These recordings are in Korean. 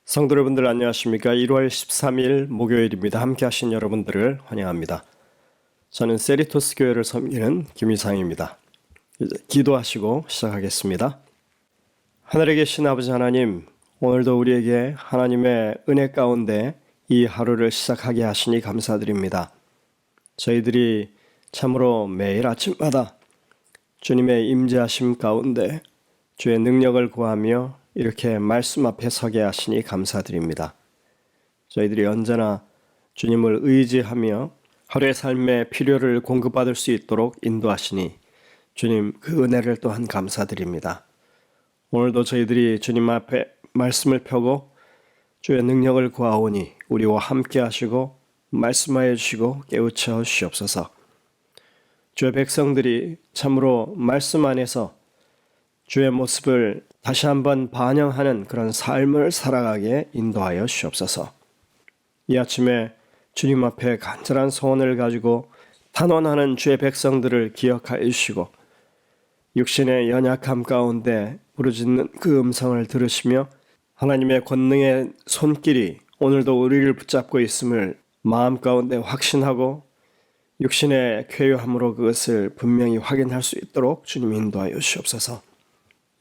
성도 여러분들 안녕하십니까? 1월 13일 목요일입니다. 함께 하신 여러분들을 환영합니다. 저는 세리토스 교회를 섬기는 김희상입니다. 이제 기도하시고 시작하겠습니다. 하늘에 계신 아버지 하나님, 오늘도 우리에게 하나님의 은혜 가운데 이 하루를 시작하게 하시니 감사드립니다. 저희들이 참으로 매일 아침마다 주님의 임재하심 가운데 주의 능력을 구하며 이렇게 말씀 앞에 서게 하시니 감사드립니다. 저희들이 언제나 주님을 의지하며 하루의 삶의 필요를 공급받을 수 있도록 인도하시니 주님 그 은혜를 또한 감사드립니다. 오늘도 저희들이 주님 앞에 말씀을 펴고 주의 능력을 구하오니 우리와 함께 하시고 말씀하여 주시고 깨우쳐 주시옵소서. 주의 백성들이 참으로 말씀 안에서 주의 모습을 다시 한번 반영하는 그런 삶을 살아가게 인도하여 주옵소서. 이 아침에 주님 앞에 간절한 소원을 가지고 탄원하는 주의 백성들을 기억하여 주시고 육신의 연약함 가운데 부르짖는 그 음성을 들으시며 하나님의 권능의 손길이 오늘도 우리를 붙잡고 있음을 마음 가운데 확신하고 육신의 쾌유함으로 그것을 분명히 확인할 수 있도록 주님 인도하여 주옵소서.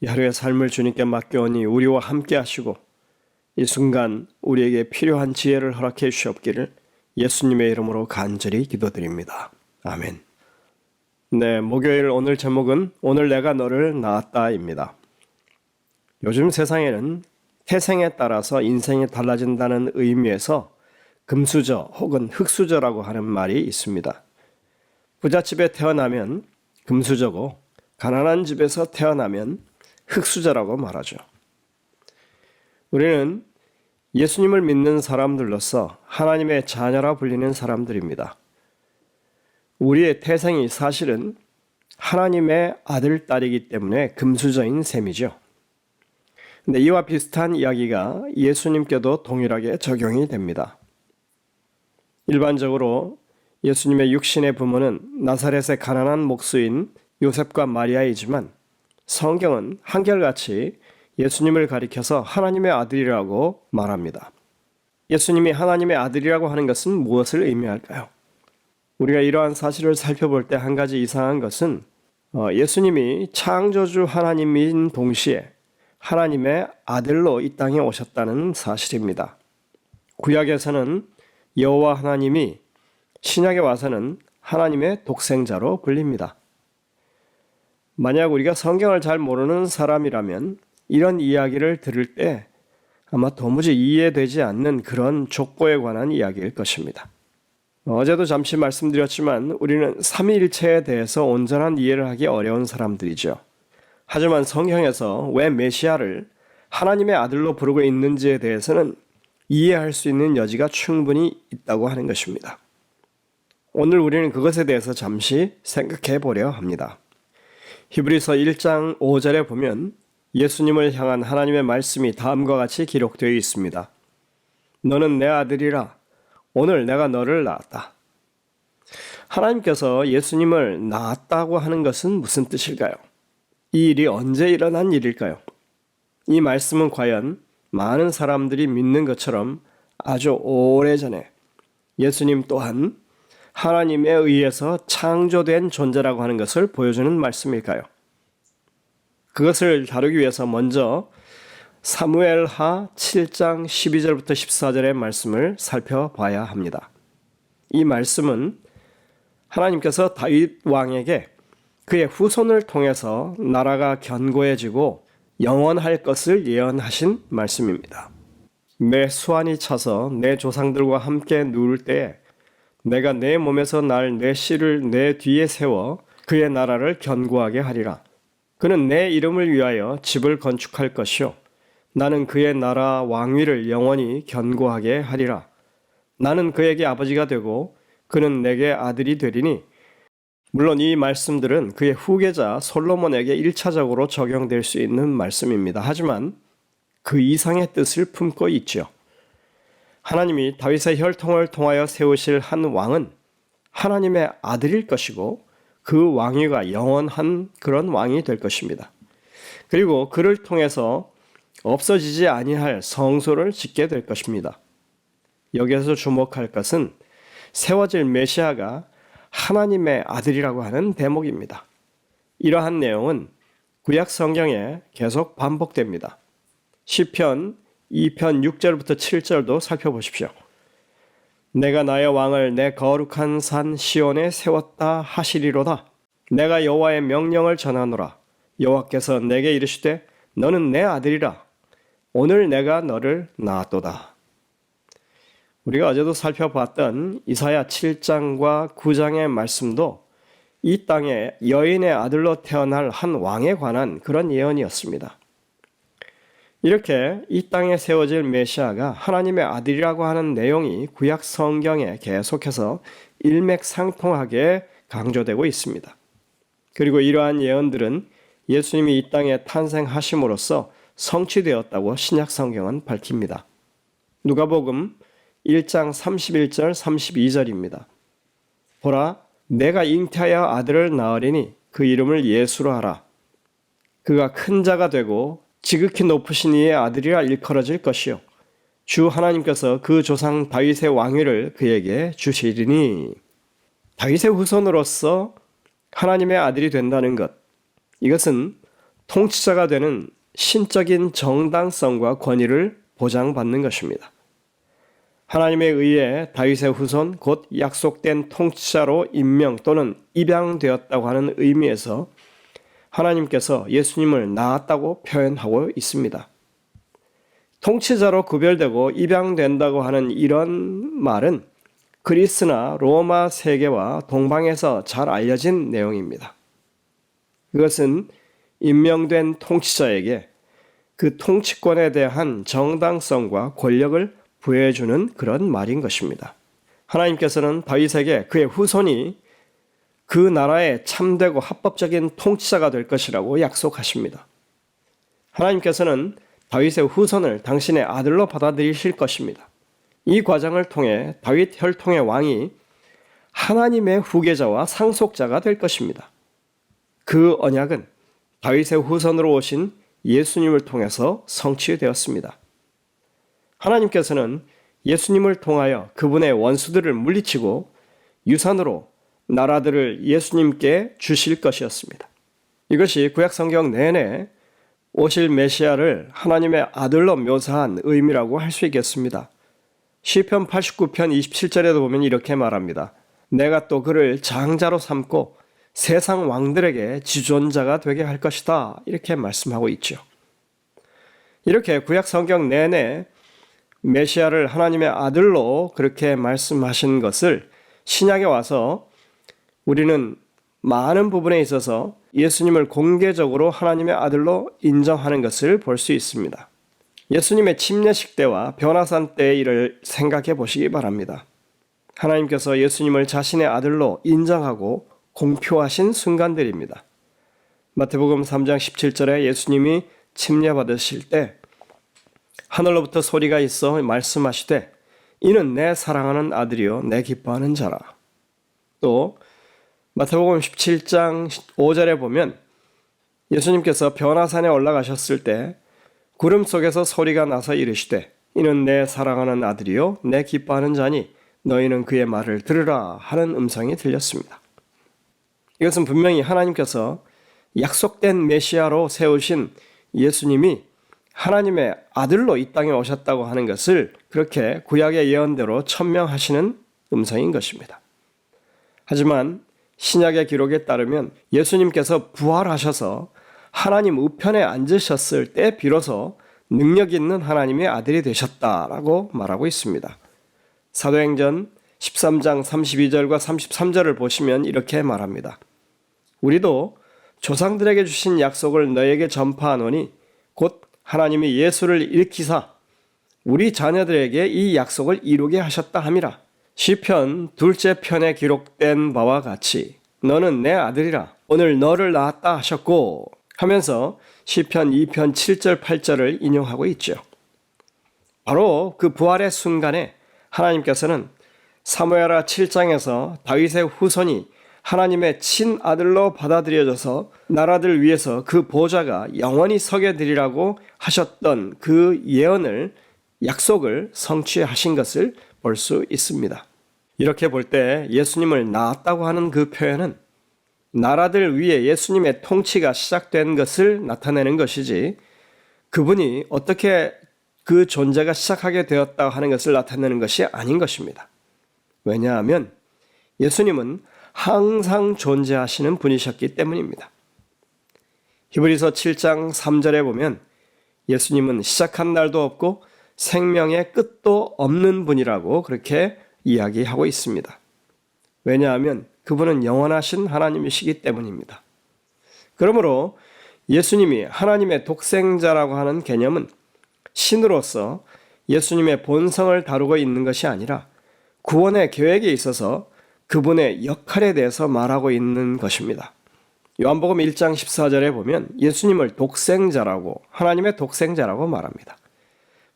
이 하루의 삶을 주님께 맡겨오니 우리와 함께 하시고 이 순간 우리에게 필요한 지혜를 허락해 주시옵기를 예수님의 이름으로 간절히 기도드립니다. 아멘. 네, 목요일 오늘 제목은 오늘 내가 너를 낳았다입니다. 요즘 세상에는 태생에 따라서 인생이 달라진다는 의미에서 금수저 혹은 흙수저라고 하는 말이 있습니다. 부잣집에 태어나면 금수저고 가난한 집에서 태어나면 흙수저라고 말하죠. 우리는 예수님을 믿는 사람들로서 하나님의 자녀라 불리는 사람들입니다. 우리의 태생이 사실은 하나님의 아들, 딸이기 때문에 금수저인 셈이죠. 근데 이와 비슷한 이야기가 예수님께도 동일하게 적용이 됩니다. 일반적으로 예수님의 육신의 부모는 나사렛의 가난한 목수인 요셉과 마리아이지만 성경은 한결같이 예수님을 가리켜서 하나님의 아들이라고 말합니다. 예수님이 하나님의 아들이라고 하는 것은 무엇을 의미할까요? 우리가 이러한 사실을 살펴볼 때 한 가지 이상한 것은 예수님이 창조주 하나님인 동시에 하나님의 아들로 이 땅에 오셨다는 사실입니다. 구약에서는 여호와 하나님이 신약에 와서는 하나님의 독생자로 불립니다. 만약 우리가 성경을 잘 모르는 사람이라면 이런 이야기를 들을 때 아마 도무지 이해되지 않는 그런 족보에 관한 이야기일 것입니다. 어제도 잠시 말씀드렸지만 우리는 삼위일체에 대해서 온전한 이해를 하기 어려운 사람들이죠. 하지만 성경에서 왜 메시아를 하나님의 아들로 부르고 있는지에 대해서는 이해할 수 있는 여지가 충분히 있다고 하는 것입니다. 오늘 우리는 그것에 대해서 잠시 생각해 보려 합니다. 히브리서 1장 5절에 보면 예수님을 향한 하나님의 말씀이 다음과 같이 기록되어 있습니다. 너는 내 아들이라 오늘 내가 너를 낳았다. 하나님께서 예수님을 낳았다고 하는 것은 무슨 뜻일까요? 이 일이 언제 일어난 일일까요? 이 말씀은 과연 많은 사람들이 믿는 것처럼 아주 오래전에 예수님 또한 하나님에 의해서 창조된 존재라고 하는 것을 보여주는 말씀일까요? 그것을 다루기 위해서 먼저 사무엘하 7장 12절부터 14절의 말씀을 살펴봐야 합니다. 이 말씀은 하나님께서 다윗 왕에게 그의 후손을 통해서 나라가 견고해지고 영원할 것을 예언하신 말씀입니다. 내 수완이 차서 내 조상들과 함께 누울 때에 내가 내 몸에서 날 내 씨를 내 뒤에 세워 그의 나라를 견고하게 하리라. 그는 내 이름을 위하여 집을 건축할 것이요 나는 그의 나라 왕위를 영원히 견고하게 하리라. 나는 그에게 아버지가 되고 그는 내게 아들이 되리니. 물론 이 말씀들은 그의 후계자 솔로몬에게 1차적으로 적용될 수 있는 말씀입니다. 하지만 그 이상의 뜻을 품고 있죠. 하나님이 다윗의 혈통을 통하여 세우실 한 왕은 하나님의 아들일 것이고 그 왕위가 영원한 그런 왕이 될 것입니다. 그리고 그를 통해서 없어지지 아니할 성소를 짓게 될 것입니다. 여기에서 주목할 것은 세워질 메시아가 하나님의 아들이라고 하는 대목입니다. 이러한 내용은 구약 성경에 계속 반복됩니다. 시편 2편 6절부터 7절도 살펴보십시오. 내가 나의 왕을 내 거룩한 산 시온에 세웠다 하시리로다. 내가 여호와의 명령을 전하노라. 여호와께서 내게 이르시되 너는 내 아들이라. 오늘 내가 너를 낳았도다. 우리가 어제도 살펴봤던 이사야 7장과 9장의 말씀도 이 땅에 여인의 아들로 태어날 한 왕에 관한 그런 예언이었습니다. 이렇게 이 땅에 세워질 메시아가 하나님의 아들이라고 하는 내용이 구약 성경에 계속해서 일맥상통하게 강조되고 있습니다. 그리고 이러한 예언들은 예수님이 이 땅에 탄생하심으로써 성취되었다고 신약 성경은 밝힙니다. 누가복음 1장 31절 32절입니다. 보라, 내가 잉태하여 아들을 낳으리니 그 이름을 예수로 하라. 그가 큰 자가 되고 지극히 높으신 이의 아들이라 일컬어질 것이요 주 하나님께서 그 조상 다윗의 왕위를 그에게 주시리니. 다윗의 후손으로서 하나님의 아들이 된다는 것, 이것은 통치자가 되는 신적인 정당성과 권위를 보장받는 것입니다. 하나님에 의해 다윗의 후손 곧 약속된 통치자로 임명 또는 입양되었다고 하는 의미에서 하나님께서 예수님을 낳았다고 표현하고 있습니다. 통치자로 구별되고 입양된다고 하는 이런 말은 그리스나 로마 세계와 동방에서 잘 알려진 내용입니다. 그것은 임명된 통치자에게 그 통치권에 대한 정당성과 권력을 부여해주는 그런 말인 것입니다. 하나님께서는 다윗에게 그의 후손이 그 나라의 참되고 합법적인 통치자가 될 것이라고 약속하십니다. 하나님께서는 다윗의 후손을 당신의 아들로 받아들이실 것입니다. 이 과정을 통해 다윗 혈통의 왕이 하나님의 후계자와 상속자가 될 것입니다. 그 언약은 다윗의 후손으로 오신 예수님을 통해서 성취되었습니다. 하나님께서는 예수님을 통하여 그분의 원수들을 물리치고 유산으로 나라들을 예수님께 주실 것이었습니다. 이것이 구약 성경 내내 오실 메시아를 하나님의 아들로 묘사한 의미라고 할 수 있겠습니다. 시편 89편 27절에도 보면 이렇게 말합니다. 내가 또 그를 장자로 삼고 세상 왕들에게 지존자가 되게 할 것이다. 이렇게 말씀하고 있죠. 이렇게 구약 성경 내내 메시아를 하나님의 아들로 그렇게 말씀하신 것을 신약에 와서 우리는 많은 부분에 있어서 예수님을 공개적으로 하나님의 아들로 인정하는 것을 볼 수 있습니다. 예수님의 침례식 때와 변화산 때의 일을 생각해 보시기 바랍니다. 하나님께서 예수님을 자신의 아들로 인정하고 공표하신 순간들입니다. 마태복음 3장 17절에 예수님이 침례받으실 때 하늘로부터 소리가 있어 말씀하시되 이는 내 사랑하는 아들이요 내 기뻐하는 자라. 또 마태복음 17장 5절에 보면 예수님께서 변화산에 올라가셨을 때 구름 속에서 소리가 나서 이르시되 이는 내 사랑하는 아들이요 내 기뻐하는 자니 너희는 그의 말을 들으라 하는 음성이 들렸습니다. 이것은 분명히 하나님께서 약속된 메시아로 세우신 예수님이 하나님의 아들로 이 땅에 오셨다고 하는 것을 그렇게 구약의 예언대로 천명하시는 음성인 것입니다. 하지만 신약의 기록에 따르면 예수님께서 부활하셔서 하나님 우편에 앉으셨을 때 비로소 능력 있는 하나님의 아들이 되셨다라고 말하고 있습니다. 사도행전 13장 32절과 33절을 보시면 이렇게 말합니다. 우리도 조상들에게 주신 약속을 너에게 전파하노니 곧 하나님이 예수를 일으키사 우리 자녀들에게 이 약속을 이루게 하셨다 함이라. 시편 2째 편에 기록된 바와 같이 너는 내 아들이라 오늘 너를 낳았다 하셨고 하면서 시편 2편 7절 8절을 인용하고 있죠. 바로 그 부활의 순간에 하나님께서는 사무엘하 7장에서 다윗의 후손이 하나님의 친아들로 받아들여져서 나라들 위해서 그 보좌가 영원히 서게 되리라고 하셨던 그 예언을, 약속을 성취하신 것을 볼 수 있습니다. 이렇게 볼 때 예수님을 낳았다고 하는 그 표현은 나라들 위에 예수님의 통치가 시작된 것을 나타내는 것이지, 그분이 어떻게 그 존재가 시작하게 되었다 하는 것을 나타내는 것이 아닌 것입니다. 왜냐하면 예수님은 항상 존재하시는 분이셨기 때문입니다. 히브리서 7장 3절에 보면 예수님은 시작한 날도 없고 생명의 끝도 없는 분이라고 그렇게 이야기하고 있습니다. 왜냐하면 그분은 영원하신 하나님이시기 때문입니다. 그러므로 예수님이 하나님의 독생자라고 하는 개념은 신으로서 예수님의 본성을 다루고 있는 것이 아니라 구원의 계획에 있어서 그분의 역할에 대해서 말하고 있는 것입니다. 요한복음 1장 14절에 보면 예수님을 독생자라고, 하나님의 독생자라고 말합니다.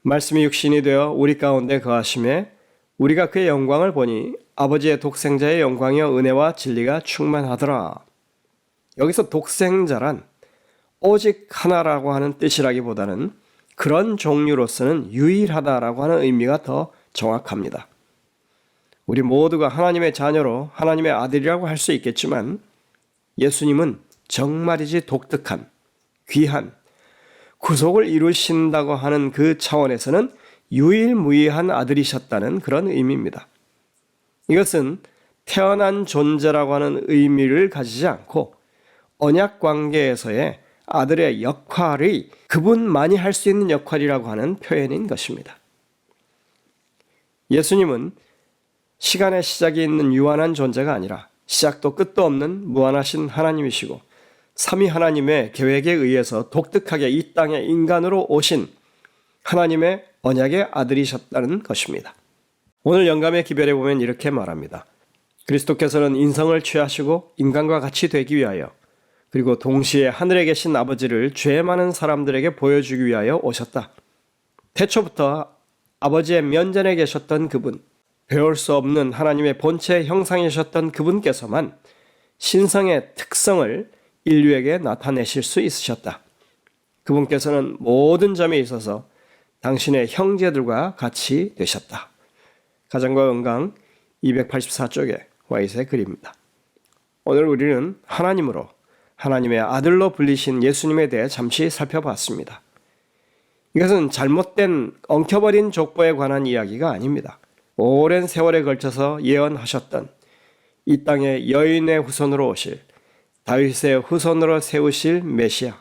말씀이 육신이 되어 우리 가운데 거하심에 우리가 그의 영광을 보니 아버지의 독생자의 영광이여 은혜와 진리가 충만하더라. 여기서 독생자란 오직 하나라고 하는 뜻이라기보다는 그런 종류로서는 유일하다라고 하는 의미가 더 정확합니다. 우리 모두가 하나님의 자녀로 하나님의 아들이라고 할 수 있겠지만 예수님은 정말이지 독특한, 귀한, 구속을 이루신다고 하는 그 차원에서는 유일무이한 아들이셨다는 그런 의미입니다. 이것은 태어난 존재라고 하는 의미를 가지지 않고 언약 관계에서의 아들의 역할이 그분만이 할 수 있는 역할이라고 하는 표현인 것입니다. 예수님은 시간의 시작이 있는 유한한 존재가 아니라 시작도 끝도 없는 무한하신 하나님이시고 삼위 하나님의 계획에 의해서 독특하게 이 땅에 인간으로 오신 하나님의 언약의 아들이셨다는 것입니다. 오늘 영감의 기별에 보면 이렇게 말합니다. 그리스도께서는 인성을 취하시고 인간과 같이 되기 위하여 그리고 동시에 하늘에 계신 아버지를 죄 많은 사람들에게 보여주기 위하여 오셨다. 태초부터 아버지의 면전에 계셨던 그분, 배울 수 없는 하나님의 본체 형상이셨던 그분께서만 신성의 특성을 인류에게 나타내실 수 있으셨다. 그분께서는 모든 점에 있어서 당신의 형제들과 같이 되셨다. 가정과 건강 284쪽에 와 있어의 글입니다. 오늘 우리는 하나님으로, 하나님의 아들로 불리신 예수님에 대해 잠시 살펴봤습니다. 이것은 잘못된 엉켜버린 족보에 관한 이야기가 아닙니다. 오랜 세월에 걸쳐서 예언하셨던 이 땅에 여인의 후손으로 오실, 다윗의 후손으로 세우실 메시아,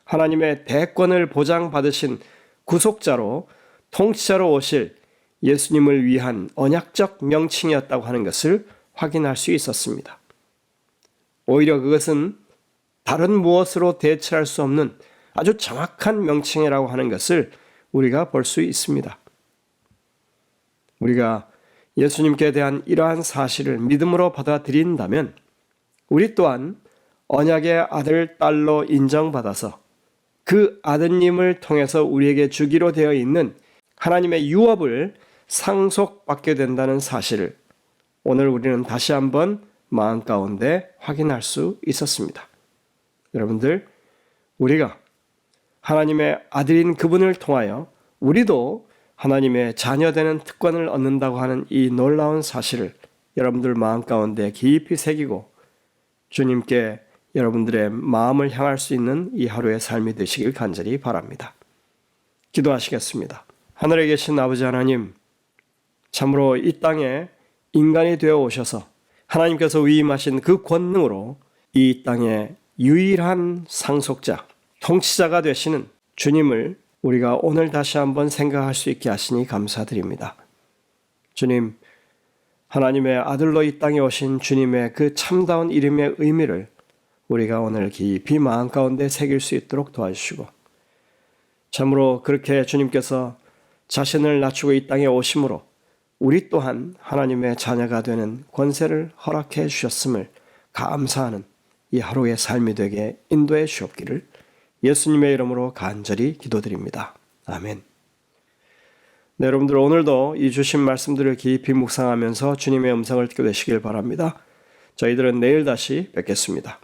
하나님의 대권을 보장받으신 구속자로, 통치자로 오실 예수님을 위한 언약적 명칭이었다고 하는 것을 확인할 수 있었습니다. 오히려 그것은 다른 무엇으로 대체할 수 없는 아주 정확한 명칭이라고 하는 것을 우리가 볼 수 있습니다. 우리가 예수님께 대한 이러한 사실을 믿음으로 받아들인다면 우리 또한 언약의 아들, 딸로 인정받아서 그 아드님을 통해서 우리에게 주기로 되어 있는 하나님의 유업을 상속받게 된다는 사실을 오늘 우리는 다시 한번 마음 가운데 확인할 수 있었습니다. 여러분들, 우리가 하나님의 아들인 그분을 통하여 우리도 하나님의 자녀되는 특권을 얻는다고 하는 이 놀라운 사실을 여러분들 마음 가운데 깊이 새기고 주님께 여러분들의 마음을 향할 수 있는 이 하루의 삶이 되시길 간절히 바랍니다. 기도하시겠습니다. 하늘에 계신 아버지 하나님, 참으로 이 땅에 인간이 되어 오셔서 하나님께서 위임하신 그 권능으로 이 땅의 유일한 상속자, 통치자가 되시는 주님을 우리가 오늘 다시 한번 생각할 수 있게 하시니 감사드립니다. 주님, 하나님의 아들로 이 땅에 오신 주님의 그 참다운 이름의 의미를 우리가 오늘 깊이 마음 가운데 새길 수 있도록 도와주시고, 참으로 그렇게 주님께서 자신을 낮추고 이 땅에 오심으로 우리 또한 하나님의 자녀가 되는 권세를 허락해 주셨음을 감사하는 이 하루의 삶이 되게 인도해 주옵기를 예수님의 이름으로 간절히 기도드립니다. 아멘. 네, 여러분들 오늘도 이 주신 말씀들을 깊이 묵상하면서 주님의 음성을 듣게 되시길 바랍니다. 저희들은 내일 다시 뵙겠습니다.